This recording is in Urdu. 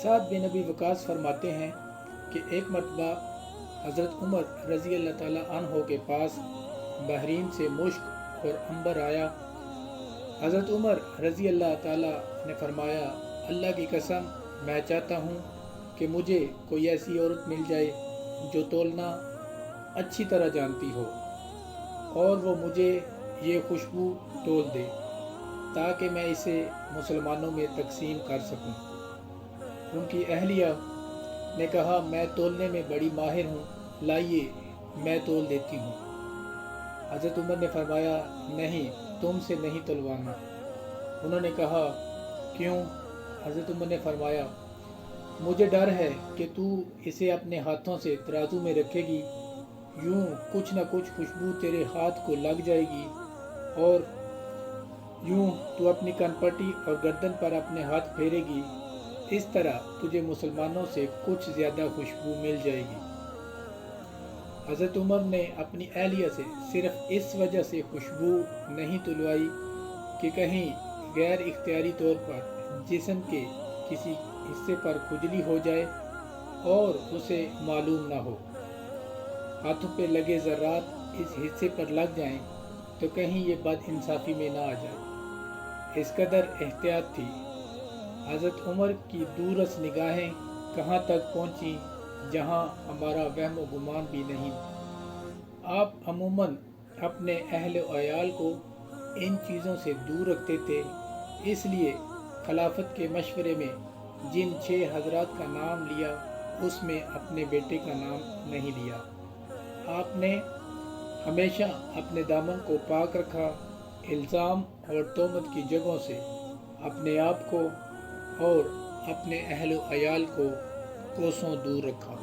سعد بن ابی وقاص فرماتے ہیں کہ ایک مرتبہ حضرت عمر رضی اللہ تعالیٰ عنہ کے پاس بحرین سے مشک اور عنبر آیا۔ حضرت عمر رضی اللہ تعالیٰ نے فرمایا، اللہ کی قسم میں چاہتا ہوں کہ مجھے کوئی ایسی عورت مل جائے جو تولنا اچھی طرح جانتی ہو اور وہ مجھے یہ خوشبو تول دے تاکہ میں اسے مسلمانوں میں تقسیم کر سکوں۔ ان کی اہلیہ نے کہا، میں تولنے میں بڑی ماہر ہوں، لائیے میں تول دیتی ہوں۔ حضرت عمر نے فرمایا، نہیں، تم سے نہیں تلوانا۔ انہوں نے کہا، کیوں؟ حضرت عمر نے فرمایا، مجھے ڈر ہے کہ تو اسے اپنے ہاتھوں سے ترازو میں رکھے گی، یوں کچھ نہ کچھ خوشبو تیرے ہاتھ کو لگ جائے گی اور یوں تو اپنی کن پٹی اور گردن پر اپنے ہاتھ پھیرے گی، اس طرح تجھے مسلمانوں سے کچھ زیادہ خوشبو مل جائے گی۔ حضرت عمر نے اپنی اہلیہ سے صرف اس وجہ سے خوشبو نہیں تلوائی کہ کہیں غیر اختیاری طور پر جسم کے کسی حصے پر کھجلی ہو جائے اور اسے معلوم نہ ہو، ہاتھوں پہ لگے ذرات اس حصے پر لگ جائیں تو کہیں یہ بد انصافی میں نہ آ جائے، اس قدر احتیاط تھی۔ حضرت عمر کی دورس نگاہیں کہاں تک پہنچیں جہاں ہمارا وہم و گمان بھی نہیں۔ آپ عموماً اپنے اہل و عیال کو ان چیزوں سے دور رکھتے تھے، اس لیے خلافت کے مشورے میں جن 6 حضرات کا نام لیا اس میں اپنے بیٹے کا نام نہیں لیا۔ آپ نے ہمیشہ اپنے دامن کو پاک رکھا، الزام اور تہمت کی جگہوں سے اپنے آپ کو اور اپنے اہل و عیال کو کوسوں دور رکھا۔